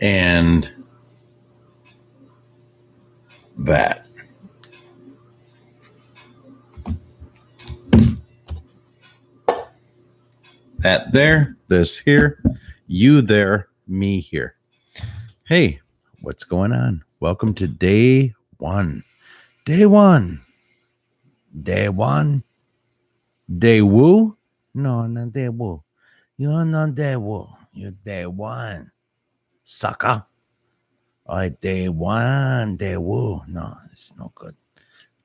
And that. That there, this here, you there, me here. Hey, what's going on? Welcome to day one. Day one. Day one. Day woo? No, not day woo. You're not day woo. You're day one. Sucker. All right, day one. Day woo. No, it's no good.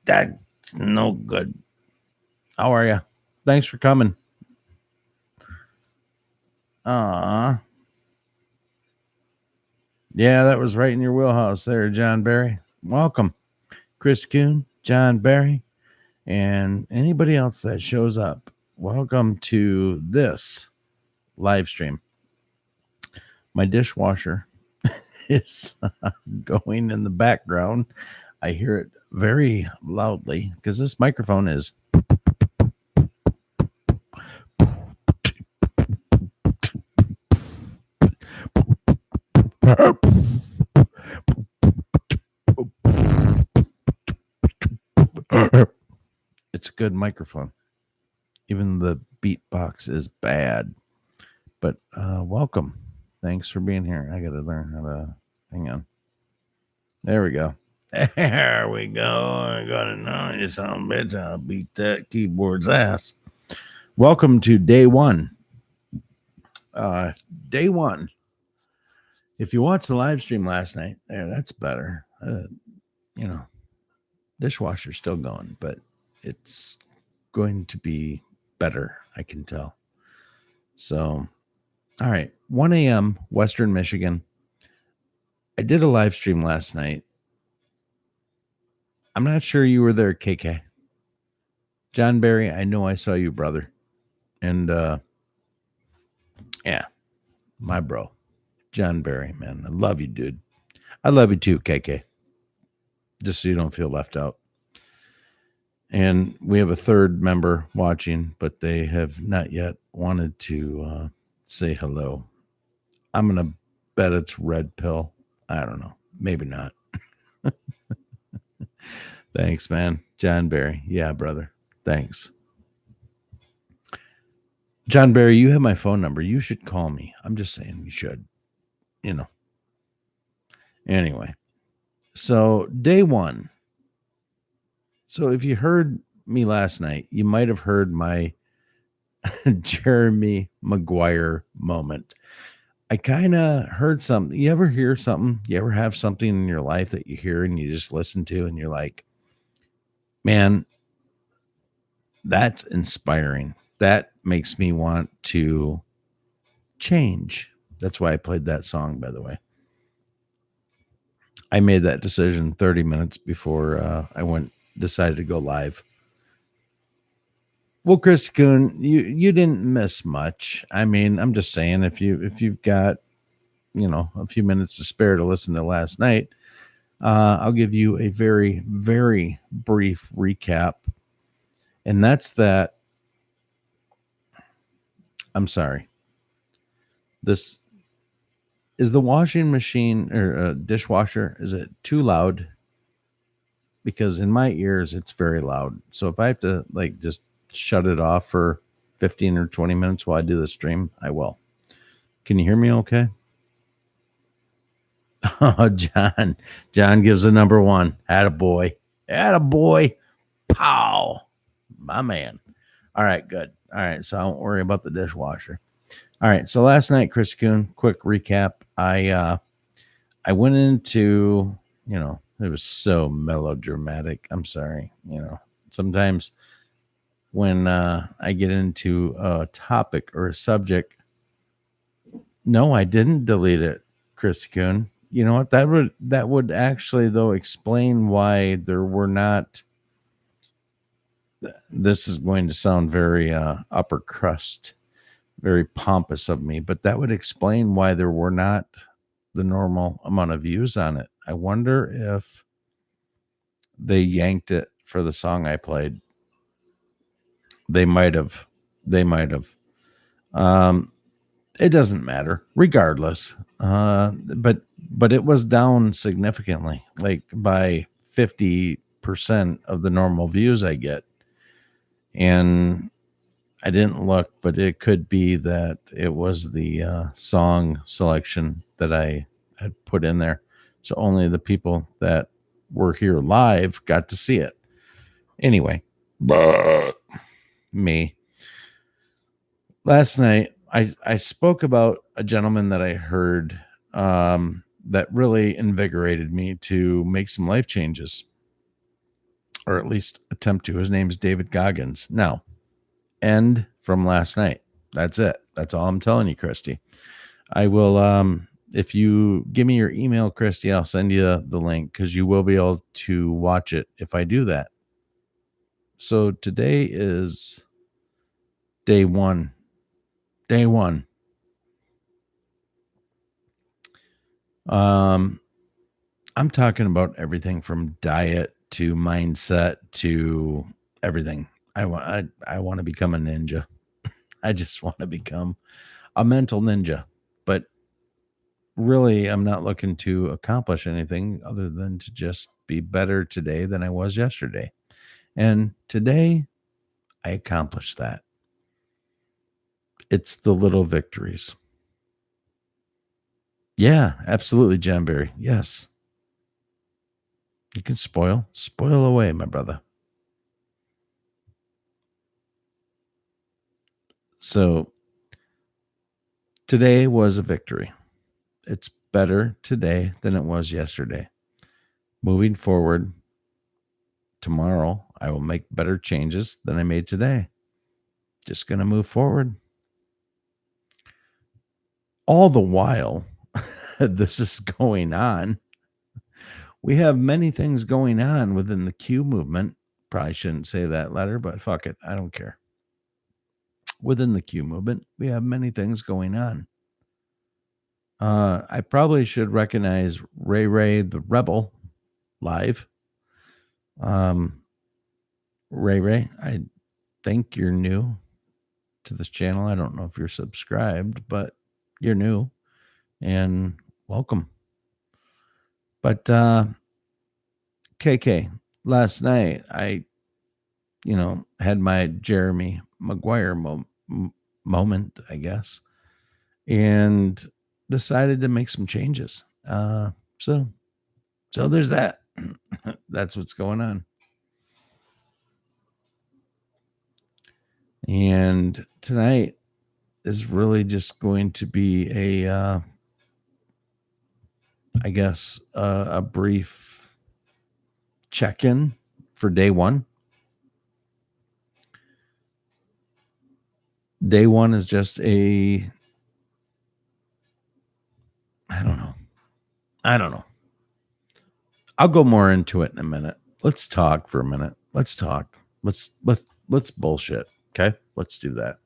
That's no good. How are you? Thanks for coming. Yeah, that was right in your wheelhouse there, John Barry. Welcome. Chris Kuhn, John Barry, and anybody else that shows up. Welcome to this live stream. My dishwasher is going in the background. I hear it very loudly because this microphone is it's a good microphone. Even the beatbox is bad. But welcome. Thanks for being here. I got to learn how to hang on. There we go. There we go. I got to know you son of a bitch. I'll beat that keyboard's ass. Welcome to day one. Uh, day one. If you watched the live stream last night, that's better. You know, dishwasher's still going, but it's going to be better. I can tell. So, all right, 1 a.m. Western Michigan. I did a live stream last night. I'm not sure you were there, KK. John Barry, I know I saw you, brother. And yeah, my bro. John Barry, man. I love you, dude. I love you too, KK. Just so you don't feel left out. And we have a third member watching, but they have not yet wanted to say hello. I'm going to bet it's Red Pill. I don't know. Maybe not. Thanks, man. John Barry. Yeah, brother. Thanks. John Barry, you have my phone number. You should call me. I'm just saying you should. You know. Anyway. So, day one. So, if you heard me last night, you might have heard my Jeremy Maguire moment. I kind of heard something. You ever hear something? You ever have something in your life that you hear and you just listen to and you're like, man, that's inspiring. That makes me want to change. That's why I played that song, by the way. I made that decision 30 minutes before I decided to go live. Well, Chris Kuhn, you didn't miss much. I mean, I'm just saying if you've got a few minutes to spare to listen to last night, I'll give you a very, very brief recap. And that's that. I'm sorry. This is the washing machine or dishwasher. Is it too loud? Because in my ears, it's very loud. So if I have to just shut it off for 15 or 20 minutes while I do the stream, I will. Can you hear me okay? Oh, John gives a number one. Attaboy. Attaboy. Pow. My man. All right, good. All right, so I won't worry about the dishwasher. All right, so last night, Chris Kuhn, quick recap. I went into, it was so melodramatic. I'm sorry. Sometimes when I get into a topic or a subject, no, I didn't delete it, Chris Kuhn. You know what? That would actually though explain why there were not. This is going to sound very upper crust, very pompous of me, but that would explain why there were not the normal amount of views on it. I wonder if they yanked it for the song I played. They might have. It doesn't matter, regardless. But it was down significantly, like by 50% of the normal views I get. And I didn't look, but it could be that it was the song selection that I had put in there. So only the people that were here live got to see it. Anyway, me. Last night, I spoke about a gentleman that I heard that really invigorated me to make some life changes, or at least attempt to. His name is David Goggins. Now, end from last night. That's it. That's all I'm telling you, Christy. I will, if you give me your email, Christy, I'll send you the link because you will be able to watch it if I do that. So today is day one. Day one. I'm talking about everything from diet to mindset to everything. I want to become a ninja. I just want to become a mental ninja. But really, I'm not looking to accomplish anything other than to just be better today than I was yesterday. And today, I accomplished that. It's the little victories. Yeah, absolutely, John Barry. Yes. You can spoil away, my brother. So today was a victory. It's better today than it was yesterday. Moving forward, tomorrow, I will make better changes than I made today. Just going to move forward. All the while, this is going on, we have many things going on within the Q movement. Probably shouldn't say that letter, but fuck it. I don't care. Within the Q movement, we have many things going on. I probably should recognize Ray the Rebel live. Ray, I think you're new to this channel. I don't know if you're subscribed, but you're new and welcome. But KK, last night I, had my Jeremy Maguire moment, I guess, and decided to make some changes. So there's that. That's what's going on. And tonight is really just going to be a brief check-in for day one. Day one is just I don't know. I'll go more into it in a minute. Let's talk for a minute. Let's talk. Let's bullshit. Okay? Let's do that.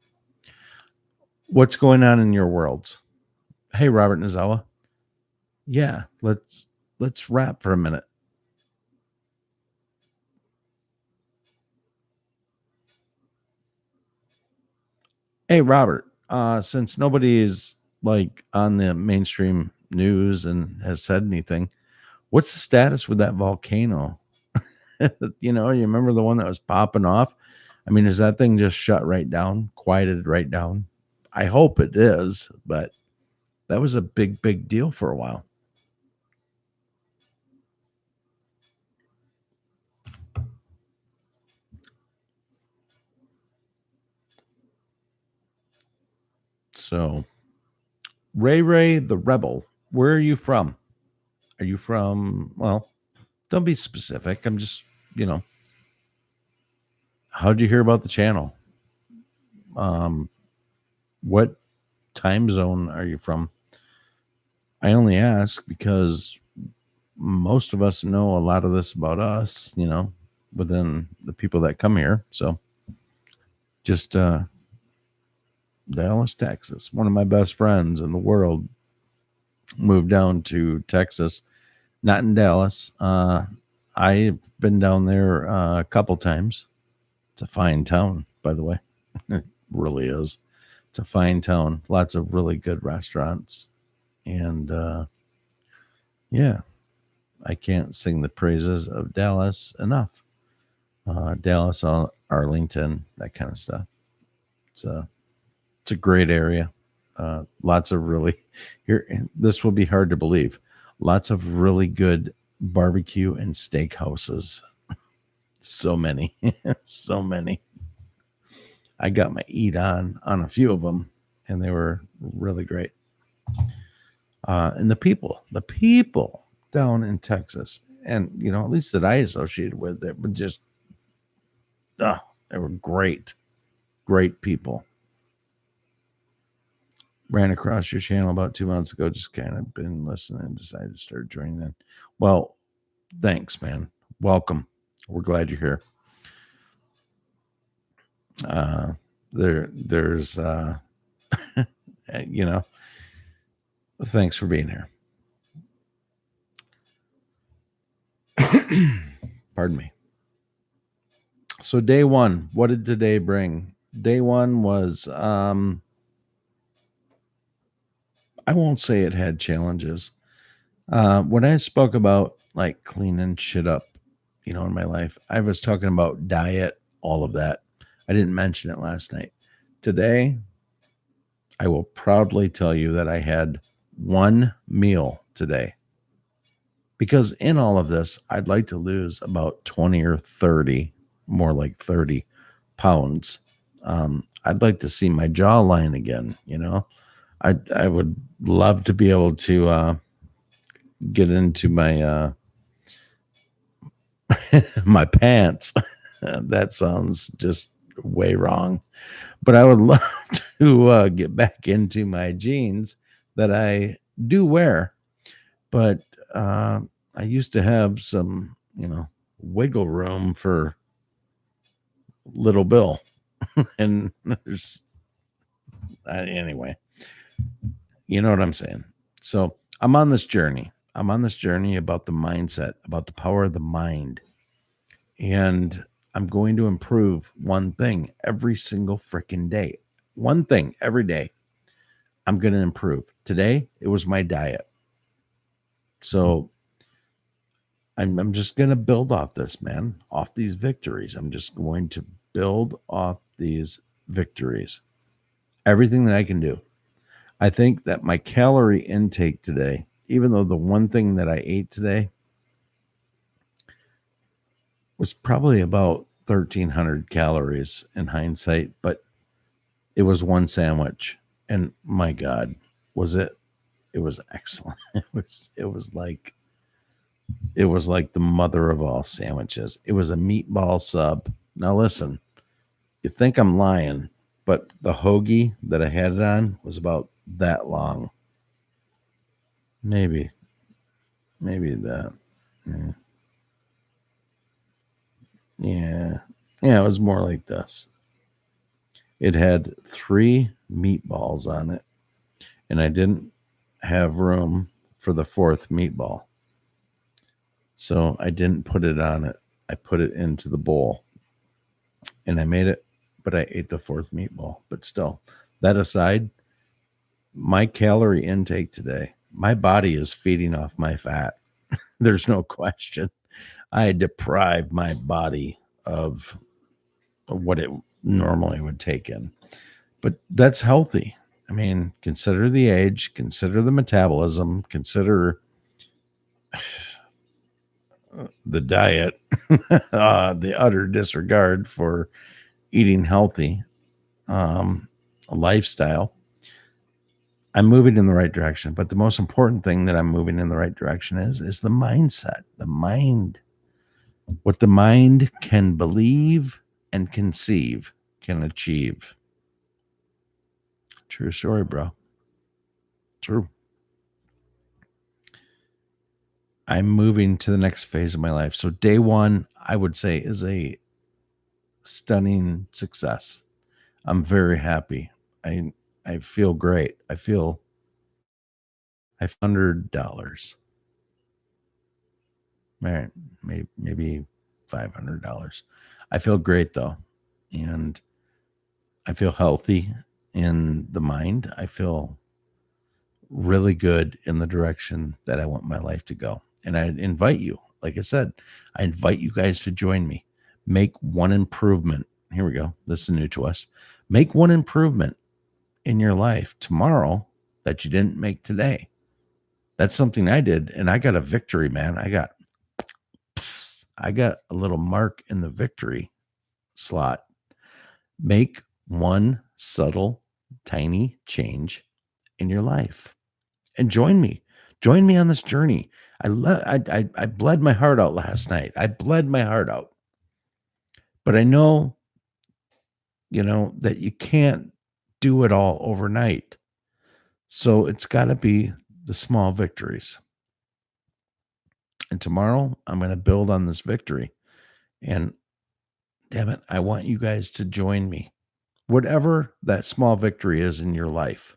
What's going on in your world? Hey, Robert Nazawa. Yeah, let's rap for a minute. Hey, Robert, since nobody is like on the mainstream news and has said anything, what's the status with that volcano? You remember the one that was popping off? I mean, is that thing just shut right down, quieted right down? I hope it is, but that was a big, big deal for a while. So, Ray the Rebel, where are you from? Are you from, well, don't be specific. I'm just, how'd you hear about the channel? What time zone are you from? I only ask because most of us know a lot of this about us, within the people that come here. So just Dallas, Texas. One of my best friends in the world moved down to Texas, not in Dallas. I've been down there a couple times. It's a fine town, by the way. It really is. It's a fine town. Lots of really good restaurants. And yeah, I can't sing the praises of Dallas enough. Dallas, Arlington, that kind of stuff. It's a great area. Lots of really here. This will be hard to believe. Lots of really good barbecue and steak houses. So many, so many. I got my eat on a few of them, and they were really great. And the people down in Texas, and at least that I associated with, that were just, they were great people. Ran across your channel about 2 months ago, just kind of been listening and decided to start joining in. Well, thanks, man. Welcome. We're glad you're here. There's thanks for being here. Pardon me. So day one, what did today bring? Day one was I won't say it had challenges. When I spoke about like cleaning shit up, in my life, I was talking about diet, all of that. I didn't mention it last night. Today, I will proudly tell you that I had one meal today. because in all of this, I'd like to lose about 20 or 30, more like 30 pounds. I'd like to see my jawline again. I would love to be able to get into my my pants. That sounds just way wrong, but I would love to get back into my jeans that I do wear. But I used to have some, wiggle room for little Bill, and there's anyway, you know what I'm saying. So I'm on this journey. I'm on this journey about the mindset, about the power of the mind, and I'm going to improve one thing every single freaking day. One thing every day. I'm going to improve. Today, it was my diet. So I'm just going to build off this, man, off these victories. I'm just going to build off these victories. Everything that I can do. I think that my calorie intake today, even though the one thing that I ate today was probably about 1,300 calories in hindsight, but it was one sandwich. And my God, was it? It was excellent. It was like the mother of all sandwiches. It was a meatball sub. Now listen, you think I'm lying, but the hoagie that I had it on was about that long. Maybe that. Yeah. Yeah. Yeah, it was more like this. It had 3 meatballs on it, and I didn't have room for the 4th meatball. So I didn't put it on it. I put it into the bowl and I made it, but I ate the 4th meatball. But still, that aside, my calorie intake today, my body is feeding off my fat. There's no question. I deprived my body of what it normally would take in. But that's healthy. I mean, consider the age, consider the metabolism, consider the diet, the utter disregard for eating healthy, a lifestyle. I'm moving in the right direction, but the most important thing that I'm moving in the right direction is the mindset, the mind. What the mind can believe and conceive can achieve. True story, bro. True. I'm moving to the next phase of my life. So day 1, I would say, is a stunning success. I'm very happy. I feel great. I feel $500. Right, maybe $500. I feel great though, and I feel healthy in the mind. I feel really good in the direction that I want my life to go. And I invite you, like I said, I invite you guys to join me. Make one improvement. Here we go. This is new to us. Make one improvement in your life tomorrow that you didn't make today. That's something I did, and I got a victory, man. I got a little mark in the victory slot. Make one subtle, tiny change in your life and join me. Join me on this journey. I bled my heart out last night. I bled my heart out. But I know, that you can't do it all overnight. So it's got to be the small victories. And tomorrow I'm going to build on this victory. And damn it, I want you guys to join me. Whatever that small victory is in your life,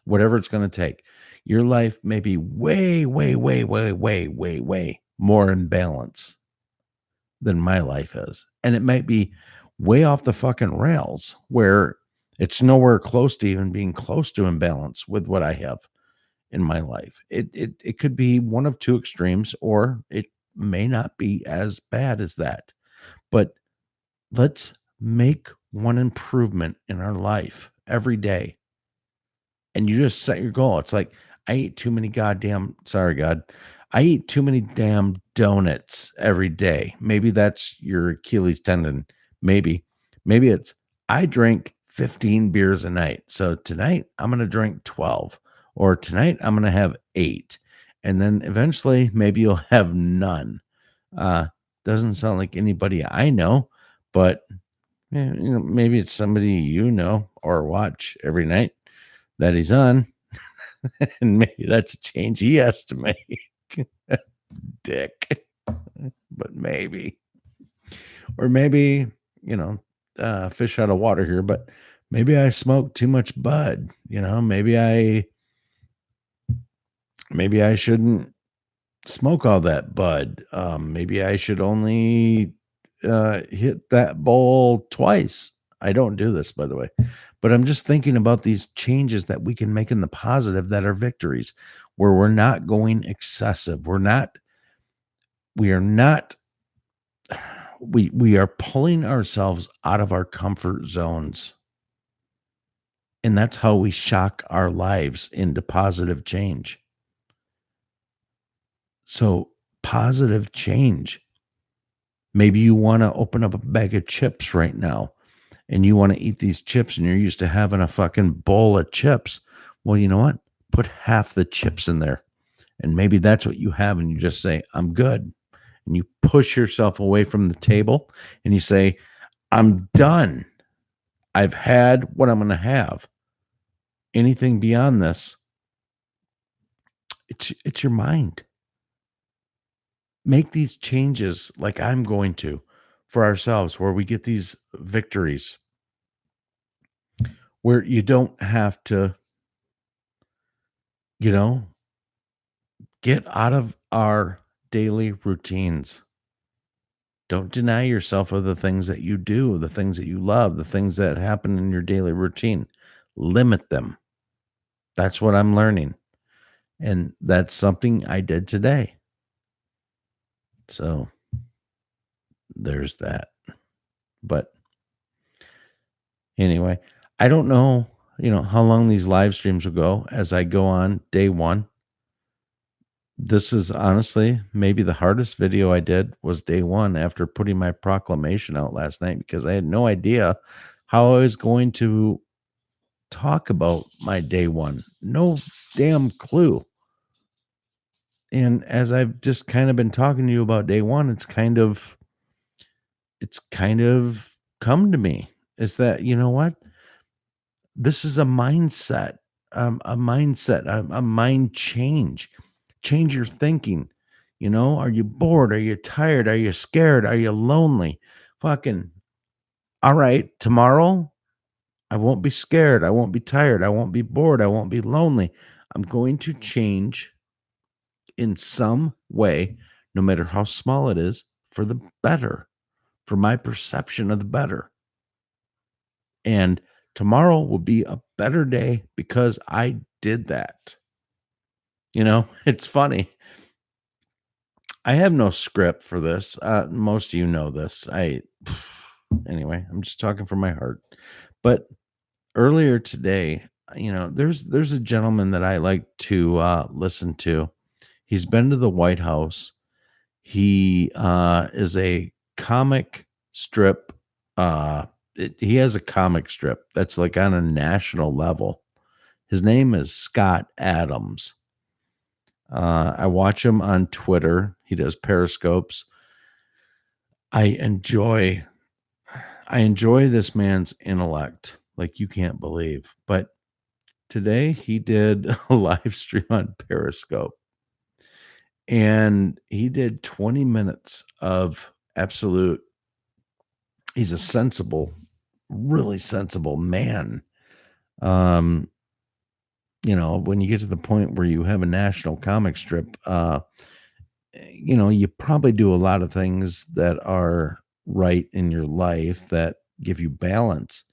whatever it's going to take, your life may be way, way, way, way, way, way, way more in balance than my life is. And it might be way off the fucking rails where it's nowhere close to even being close to imbalance with what I have in my life. It could be one of two extremes, or it may not be as bad as that. But let's make one improvement in our life every day. And you just set your goal. It's like, I ate too many sorry, God. I eat too many damn donuts every day. Maybe that's your Achilles tendon. Maybe. Maybe it's I drink 15 beers a night. So tonight I'm going to drink 12, or tonight I'm going to have 8. And then eventually maybe you'll have none. Uh doesn't sound like anybody I know, but maybe it's somebody you know or watch every night that he's on, and maybe that's a change he has to make. Dick. But maybe, or maybe, you know, fish out of water here, but maybe I smoke too much bud. Maybe I shouldn't smoke all that bud. Maybe I should only hit that bowl twice. I don't do this, by the way, but I'm just thinking about these changes that we can make in the positive that are victories, where we're not going excessive. We are not we are pulling ourselves out of our comfort zones, and that's how we shock our lives into positive change. So positive change, maybe you want to open up a bag of chips right now, and you want to eat these chips, and you're used to having a fucking bowl of chips. Well, you know what, put half the chips in there, and maybe that's what you have, and you just say, I'm good, and you push yourself away from the table, and you say, I'm done. I've had what I'm going to have. Anything beyond this, it's your mind. Make these changes like I'm going to for ourselves, where we get these victories, where you don't have to, you know, get out of our daily routines. Don't deny yourself of the things that you do, the things that you love, the things that happen in your daily routine. Limit them. That's what I'm learning. And that's something I did today. So there's that. But anyway, I don't know, how long these live streams will go as I go on day one. This is honestly maybe the hardest video I did was day one after putting my proclamation out last night, because I had no idea how I was going to talk about my day one. No damn clue. And as I've just kind of been talking to you about day one, it's kind of come to me is that, you know what? This is a mind change. Change your thinking. Are you bored? Are you tired? Are you scared? Are you lonely? Fucking, all right. Tomorrow, I won't be scared. I won't be tired. I won't be bored. I won't be lonely. I'm going to change in some way, no matter how small it is, for the better, for my perception of the better. And tomorrow will be a better day because I did that. It's funny. I have no script for this. Most of you know this. Anyway, I'm just talking from my heart. But earlier today, there's a gentleman that I like to listen to. He's been to the White House. He is a comic strip. He has a comic strip that's like on a national level. His name is Scott Adams. I watch him on Twitter. He does periscopes. I enjoy this man's intellect like you can't believe. But today he did a live stream on Periscope, and he did 20 minutes of absolute. He's a sensible, really sensible man. When you get to the point where you have a national comic strip, you probably do a lot of things that are right in your life that give you balance.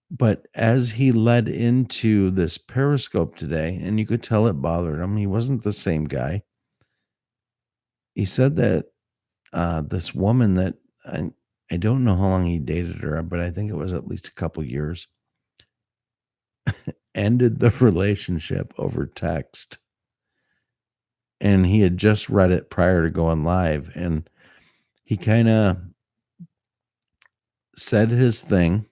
But as he led into this Periscope today, and you could tell it bothered him, he wasn't the same guy. He said that this woman that I don't know how long he dated her, but I think it was at least a couple years, ended the relationship over text. and he had just read it prior to going live, and he kind of said his thing,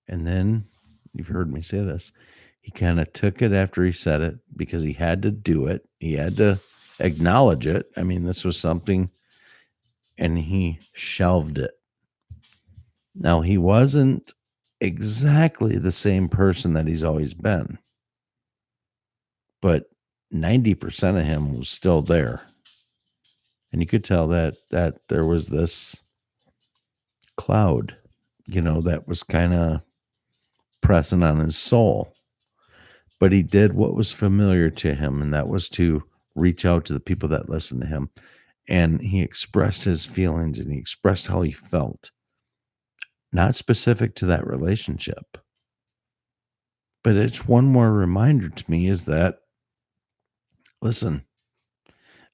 and then you've heard me say this. He kind of took it after he said it because he had to do it. He had to acknowledge it. I mean, this was something, and he shelved it. Now, he wasn't exactly the same person that he's always been, but 90% of him was still there. And you could tell that there was this cloud, that was kind of pressing on his soul. But he did what was familiar to him, and that was to reach out to the people that listened to him. And he expressed his feelings, and he expressed how he felt, not specific to that relationship. But it's one more reminder to me is that, listen,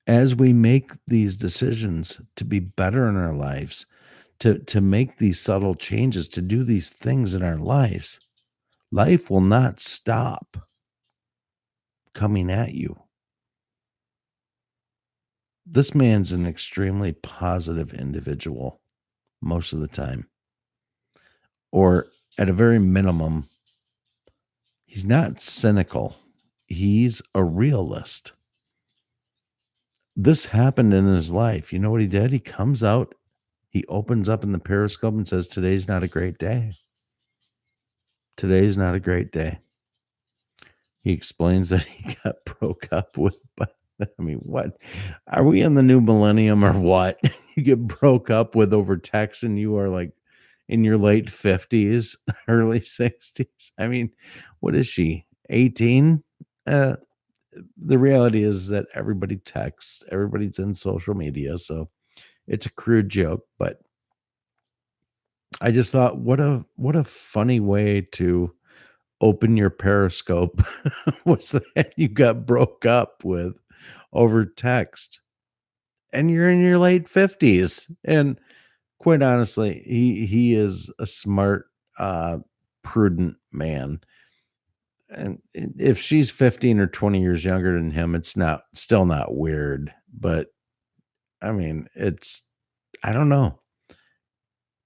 as we make these decisions to be better in our lives, to make these subtle changes, to do these things in our lives, life will not stop coming at you. This man's an extremely positive individual most of the time. Or at a very minimum, he's not cynical. He's a realist. This happened in his life. You know what he did? He comes out, he opens up in the Periscope and says, "Today's not a great day. Today's not a great day." He explains that he got broke up with, but I mean, what? Are we in the new millennium or what? You get broke up with over text and you are like in your late 50s, early 60s. I mean, what is she? 18? The reality is that everybody texts, everybody's in social media, so it's a crude joke, but I just thought what a funny way to open your Periscope was that you got broke up with over text, and you're in your late 50s. And quite honestly, he is a smart, prudent man. And if she's 15 or 20 years younger than him, it's still not weird. But I mean, I don't know.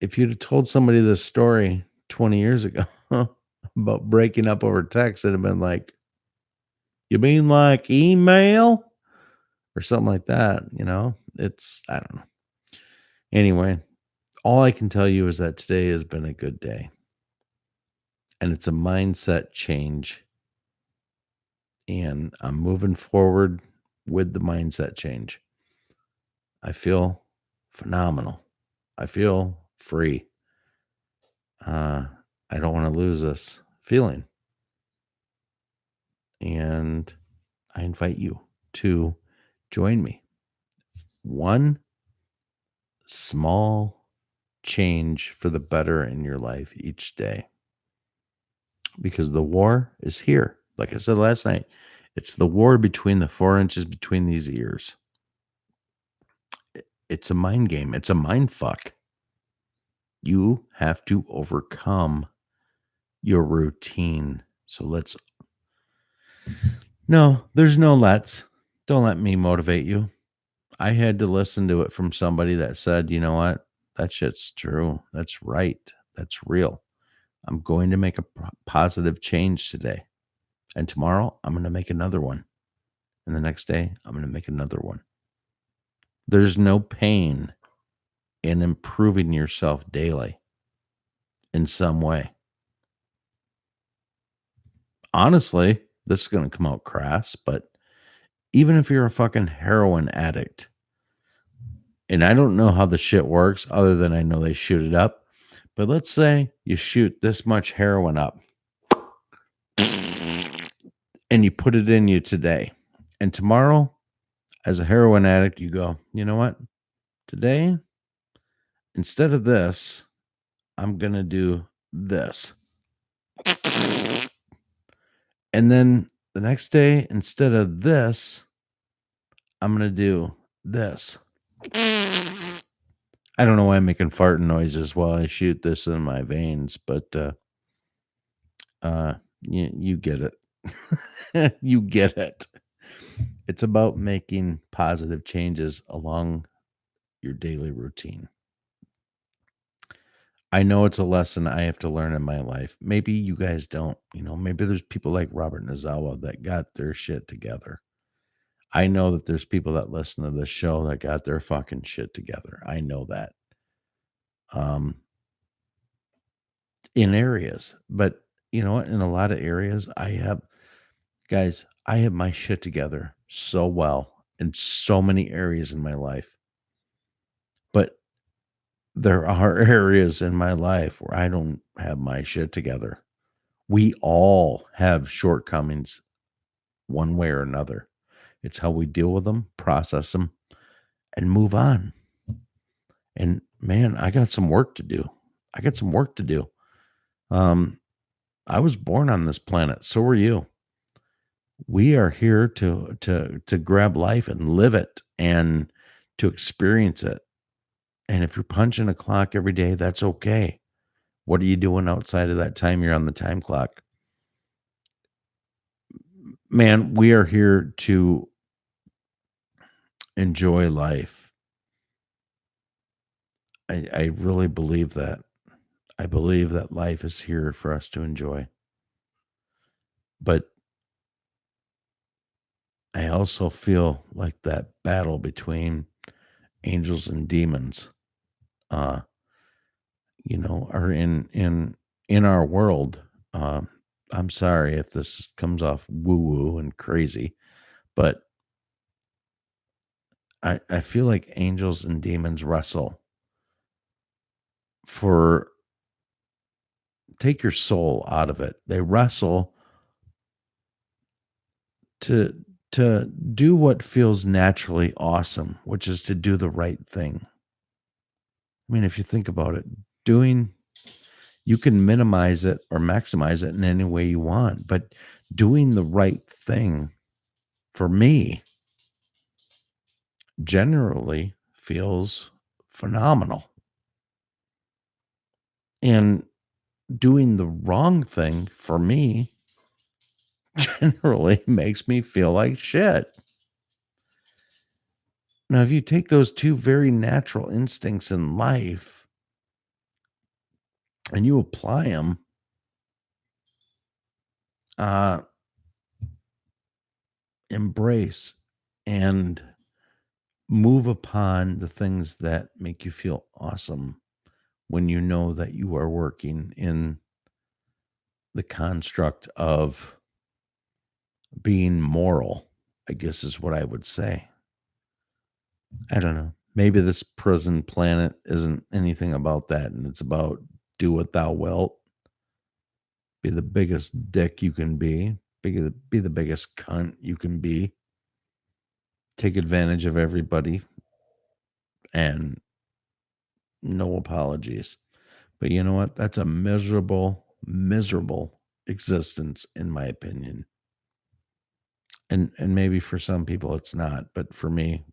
If you'd have told somebody this story 20 years ago about breaking up over text, it'd have been like, "You mean like email?" Or something like that, I don't know. Anyway, all I can tell you is that today has been a good day. And it's a mindset change. And I'm moving forward with the mindset change. I feel phenomenal. I feel free. I don't want to lose this feeling. And I invite you to join me. One small change for the better in your life each day. Because the war is here. Like I said last night, it's the war between the 4 inches between these ears. It's a mind game. It's a mind fuck. You have to overcome your routine. So no, there's no let's. Don't let me motivate you. I had to listen to it from somebody that said, you know what? That shit's true. That's right. That's real. I'm going to make a positive change today. And tomorrow, I'm going to make another one. And the next day, I'm going to make another one. There's no pain in improving yourself daily in some way. Honestly, this is going to come out crass, but even if you're a fucking heroin addict, and I don't know how the shit works other than I know they shoot it up, but let's say you shoot this much heroin up and you put it in you today. And tomorrow, as a heroin addict, you go, you know what? Today, instead of this, I'm going to do this. And then the next day, instead of this, I'm going to do this. I don't know why I'm making farting noises while I shoot this in my veins, but you get it. You get it. It's about making positive changes along your daily routine. I know it's a lesson I have to learn in my life. Maybe you guys don't. Maybe there's people like Robert Nozawa that got their shit together. I know that there's people that listen to this show that got their fucking shit together. I know that. Um, in areas, but you know what? In a lot of areas, I have my shit together so well in so many areas in my life. But there are areas in my life where I don't have my shit together. We all have shortcomings one way or another. It's how we deal with them, process them, and move on. And man, I got some work to do. I got some work to do. Um, I was born on this planet. So were you. We are here to grab life and live it and to experience it. And if you're punching a clock every day, that's okay. What are you doing outside of that time you're on the time clock? Man, we are here to enjoy life. I really believe that. I believe that life is here for us to enjoy. But I also feel like that battle between angels and demons, uh, are in our world. I'm sorry if this comes off woo woo and crazy, but I feel like angels and demons wrestle for take your soul out of it. They wrestle to to do what feels naturally awesome, which is to do the right thing. I mean, if you think about it, doing you can minimize it or maximize it in any way you want, but doing the right thing for me generally feels phenomenal. And doing the wrong thing for me generally makes me feel like shit. Now, if you take those two very natural instincts in life and you apply them, uh, embrace and move upon the things that make you feel awesome when you know that you are working in the construct of being moral, I guess is what I would say. I don't know. Maybe this prison planet isn't anything about that, and it's about do what thou wilt, be the biggest dick you can be the biggest cunt you can be, take advantage of everybody, and no apologies. But you know what? That's a miserable existence, in my opinion. And maybe for some people it's not, but for me,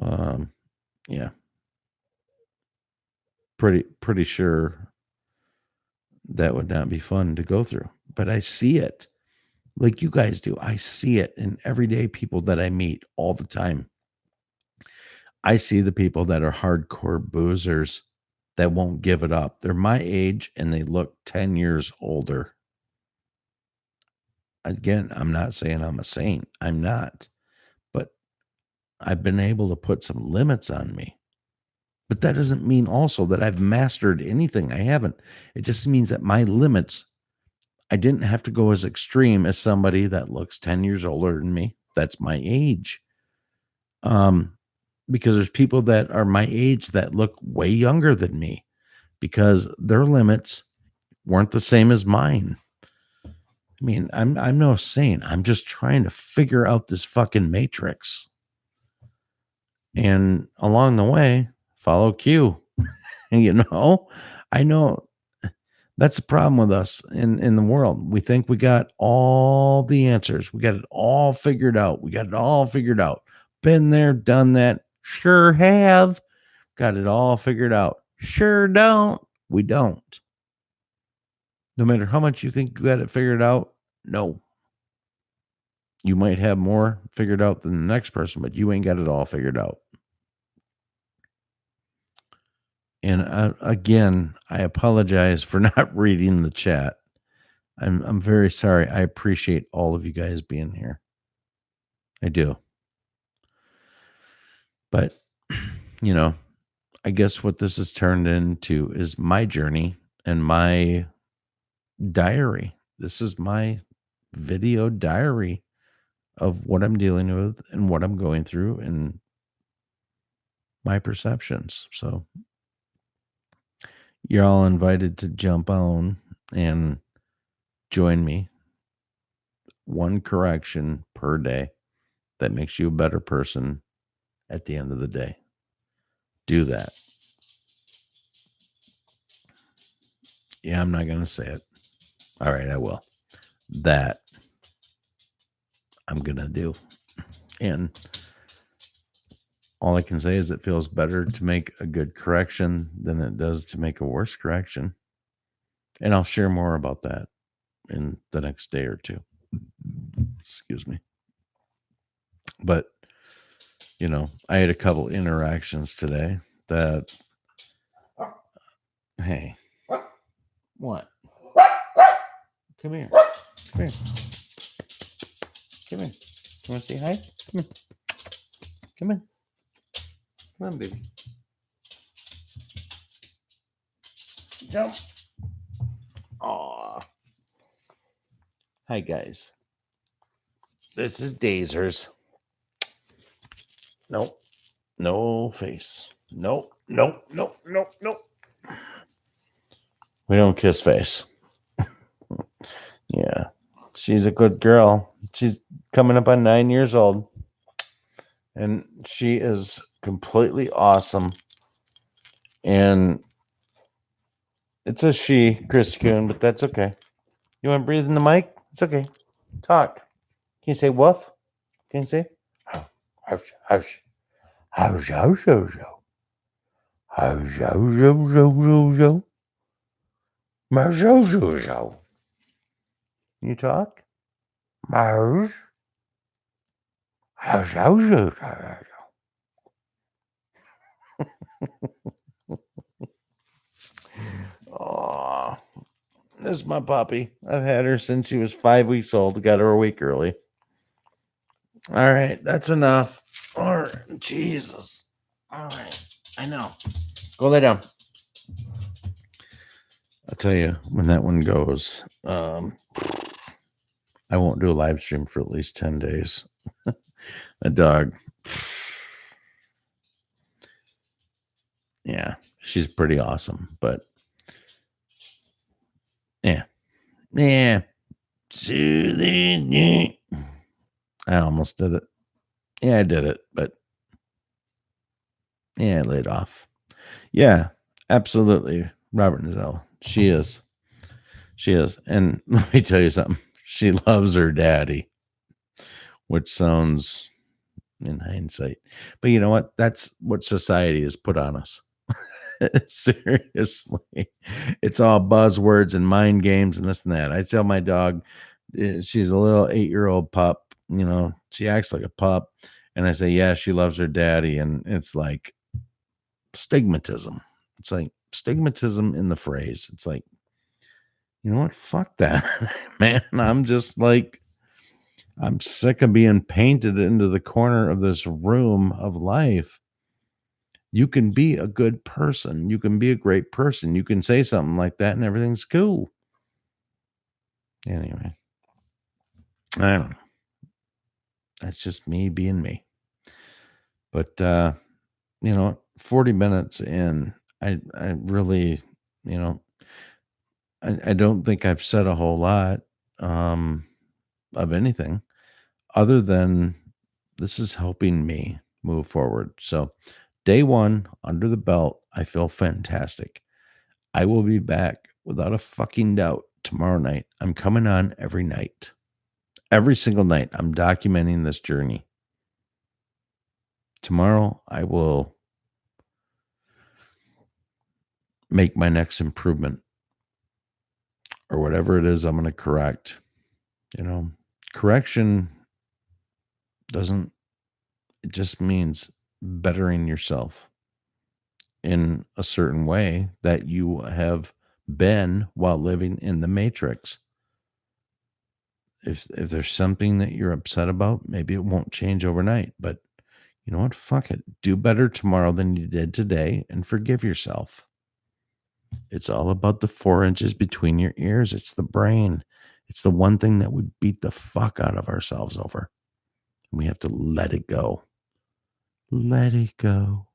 um, yeah, pretty sure that would not be fun to go through. But I see it like you guys do. I see it in everyday people that I meet all the time. I see the people that are hardcore boozers that won't give it up. They're my age and they look 10 years older. Again, I'm not saying I'm a saint. I'm not. But I've been able to put some limits on me. But that doesn't mean also that I've mastered anything. I haven't. It just means that my limits, I didn't have to go as extreme as somebody that looks 10 years older than me. That's my age. Um, because there's people that are my age that look way younger than me because their limits weren't the same as mine. I mean, I'm no saint. I'm just trying to figure out this fucking matrix. And along the way, follow Q. You know, I know that's the problem with us in the world. We think we got all the answers. We got it all figured out. We got it all figured out. Been there, done that. Sure have. Got it all figured out. Sure don't. We don't. No matter how much you think you got it figured out, no. You might have more figured out than the next person, but you ain't got it all figured out. And again, I apologize for not reading the chat. I'm very sorry. I appreciate all of you guys being here. I do. But, you know, I guess what this has turned into is my journey and my diary. This is my video diary of what I'm dealing with and what I'm going through and my perceptions. So you're all invited to jump on and join me. One correction per day that makes you a better person at the end of the day. Do that. Yeah, I'm not going to say it. All right, I will. That I'm going to do. And all I can say is it feels better to make a good correction than it does to make a worse correction. And I'll share more about that in the next day or two. Excuse me. But, you know, I had a couple interactions today that, hey, what? Come here. Come here. Come here. You want to say hi? Come here. Come on. Come on, baby. Jump. Aw. Hi, guys. This is Dazers. Nope. No face. Nope. Nope. Nope. Nope. Nope. We don't kiss face. Yeah. She's a good girl. She's coming up on 9 years old. And she is completely awesome. And it's a she, Chris Kuhn, but that's okay. You want to breathe in the mic? It's okay. Talk. Can you say woof? Can you say? Hush, hush. Hush, hush, hush, hush. Hush, hush, hush, hush, hush, hush, hush, hush. You talk? Hush. Hush, hush, hush, hush. Oh, this is my puppy. I've had her since she was 5 weeks old. Got her a week early. All right, that's enough. Or Jesus. All right, I know. Go lay down. I'll tell you when that one goes. I won't do a live stream for at least 10 days. A dog. Yeah, she's pretty awesome, but yeah. I almost did it. Yeah, I did it, but yeah, I laid off. Yeah, absolutely. Robert Nizell. She is. She is. And let me tell you something. She loves her daddy, which sounds in hindsight. But you know what? That's what society has put on us. Seriously. It's all buzzwords and mind games and this and that. I tell my dog, she's a little 8-year-old pup, you know, she acts like a pup. And I say, yeah, she loves her daddy. And it's like stigmatism. It's like stigmatism in the phrase. It's like, you know what? Fuck that, man. I'm just like, I'm sick of being painted into the corner of this room of life. You can be a good person. You can be a great person. You can say something like that and everything's cool. Anyway, I don't know. That's just me being me. But, you know, 40 minutes in, I really, you know, I don't think I've said a whole lot of anything other than this is helping me move forward. So, day one under the belt, I feel fantastic. I will be back without a fucking doubt tomorrow night. I'm coming on every night. Every single night, I'm documenting this journey. Tomorrow, I will make my next improvement or whatever it is I'm going to correct. You know, correction Doesn't, it just means bettering yourself in a certain way that you have been while living in the matrix. If there's something that you're upset about, maybe it won't change overnight, but you know what? Fuck it. Do better tomorrow than you did today and forgive yourself. It's all about the 4 inches between your ears. It's the brain. It's the one thing that we beat the fuck out of ourselves over. We have to let it go. Let it go.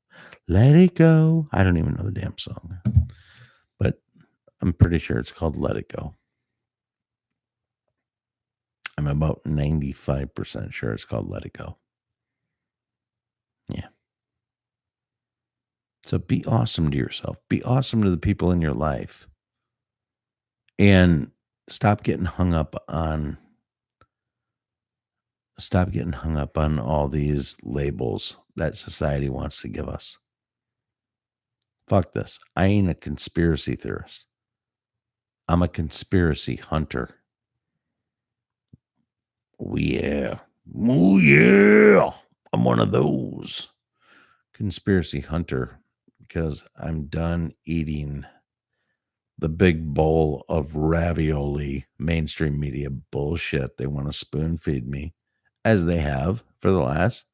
Let it go. I don't even know the damn song, but I'm pretty sure it's called Let It Go. I'm about 95% sure it's called Let It Go. Yeah. So be awesome to yourself. Be awesome to the people in your life. And stop getting hung up on all these labels that society wants to give us. Fuck this. I ain't a conspiracy theorist. I'm a conspiracy hunter. Oh yeah. Oh yeah. I'm one of those. Conspiracy hunter, because I'm done eating the big bowl of ravioli mainstream media bullshit. They want to spoon feed me, as they have for the last,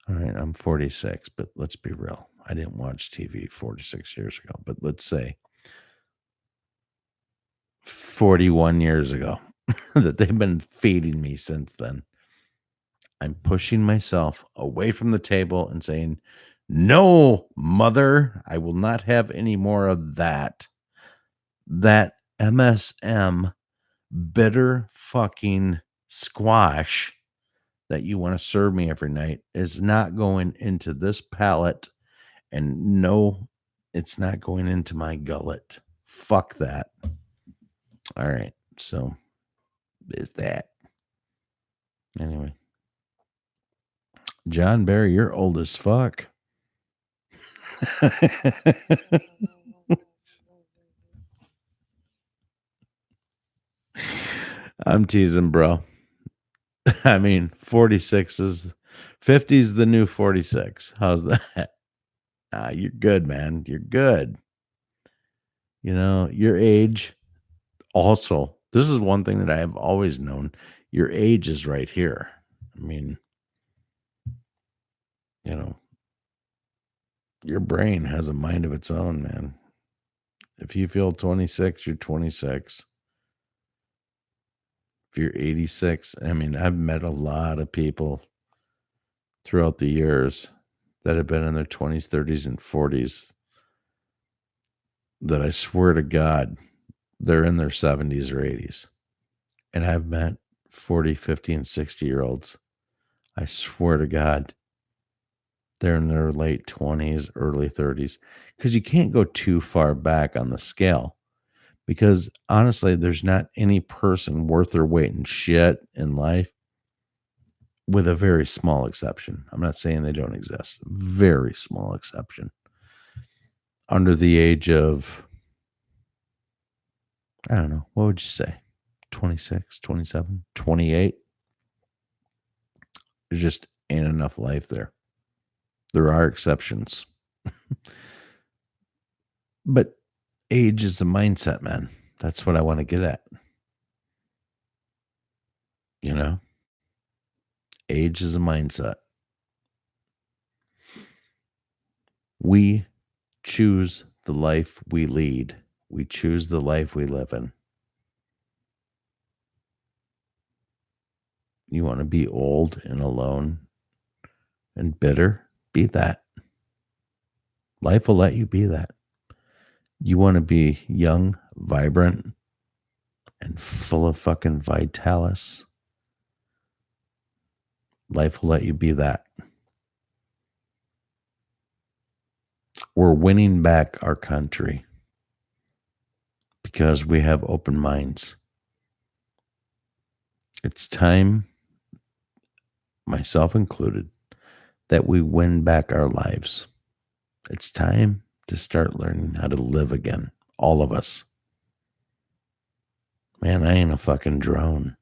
all right, I'm 46, but let's be real. I didn't watch TV 46 years ago, but let's say 41 years ago that they've been feeding me since then. I'm pushing myself away from the table and saying, no, mother, I will not have any more of that. That MSM bitter fucking squash that you want to serve me every night is not going into this palate. And no, it's not going into my gullet. Fuck that. All right. So is that. Anyway. John Barry, you're old as fuck. I'm teasing, bro. I mean, 46 is 50 is the new 46. How's that? You're good, man. You're good. You know, your age also, this is one thing that I have always known. Your age is right here. I mean, you know, your brain has a mind of its own, man. If you feel 26, you're 26. If you're 86, I mean, I've met a lot of people throughout the years that have been in their 20s, 30s, and 40s that I swear to God, they're in their 70s or 80s. And I've met 40, 50, and 60-year-olds. I swear to God, they're in their late 20s, early 30s. Because you can't go too far back on the scale. Because honestly, there's not any person worth their weight in shit in life, with a very small exception. I'm not saying they don't exist. Very small exception. Under the age of, I don't know, what would you say? 26, 27, 28? There just ain't enough life there. There are exceptions. But age is a mindset, man. That's what I want to get at. You know? Age is a mindset. We choose the life we lead. We choose the life we live in. You want to be old and alone and bitter? Be that. Life will let you be that. You want to be young, vibrant, and full of fucking vitalis? Life will let you be that. We're winning back our country because we have open minds. It's time, myself included, that we win back our lives. It's time to start learning how to live again. All of us. Man, I ain't a fucking drone.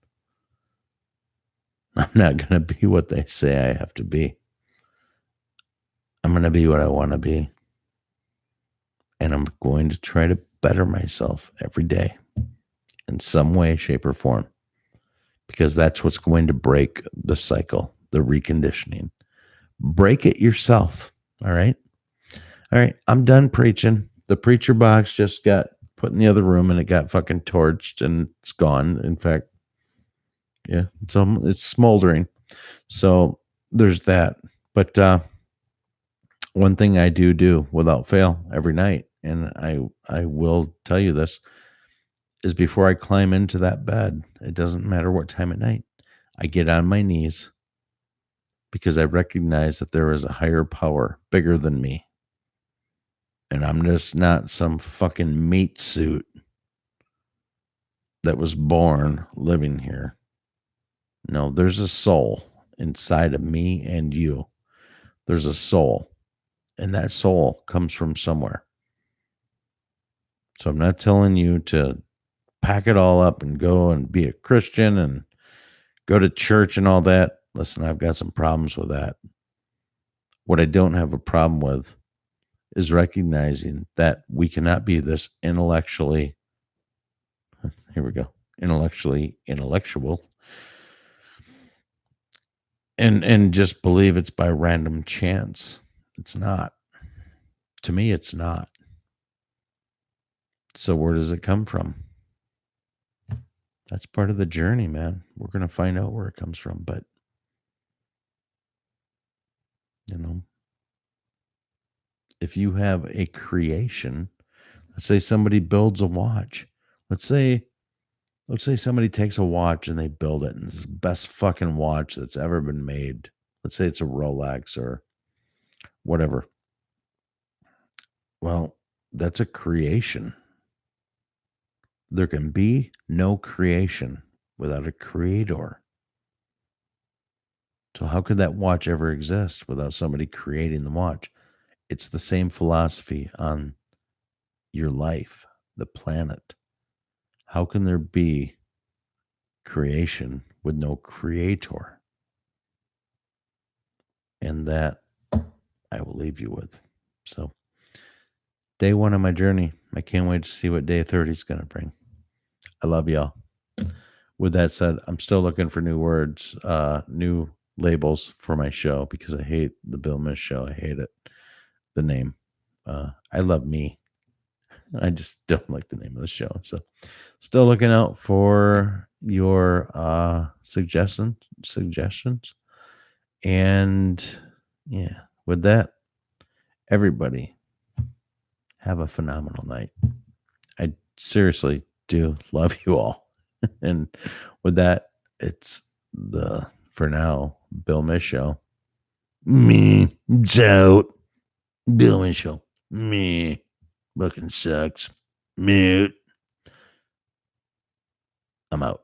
I'm not going to be what they say I have to be. I'm going to be what I want to be. And I'm going to try to better myself every day in some way, shape, or form, because that's what's going to break the cycle, the reconditioning. Break it yourself. All right. All right. I'm done preaching. The preacher box just got put in the other room and it got fucking torched and it's gone. In fact, yeah, it's smoldering. So there's that. But one thing I do without fail every night, and I will tell you this, is before I climb into that bed, it doesn't matter what time at night, I get on my knees because I recognize that there is a higher power bigger than me. And I'm just not some fucking meat suit that was born living here. No, there's a soul inside of me and you. There's a soul, and that soul comes from somewhere. So I'm not telling you to pack it all up and go and be a Christian and go to church and all that. Listen, I've got some problems with that. What I don't have a problem with is recognizing that we cannot be this intellectually, here we go, intellectual, and just believe it's by random chance. It's not. To me, it's not. So where does it come from? That's part of the journey, man. We're going to find out where it comes from. But, if you have a creation, let's say somebody builds a watch. Let's say somebody takes a watch and they build it, and it's the best fucking watch that's ever been made. Let's say it's a Rolex or whatever. Well, that's a creation. There can be no creation without a creator. So how could that watch ever exist without somebody creating the watch? It's the same philosophy on your life, the planet. How can there be creation with no creator? And that I will leave you with. So, day 1 of my journey. I can't wait to see what day 30 is going to bring. I love y'all. With that said, I'm still looking for new words, new labels for my show, because I hate the Bill Mish Show. I hate it. The name. I love me. I just don't like the name of the show. So, still looking out for your suggestions. And yeah, with that, everybody have a phenomenal night. I seriously do love you all. And with that, it's the, for now, Bill Mish Show. Me, it's out. Bill Mish Show. Me, fucking sucks. Mute. I'm out.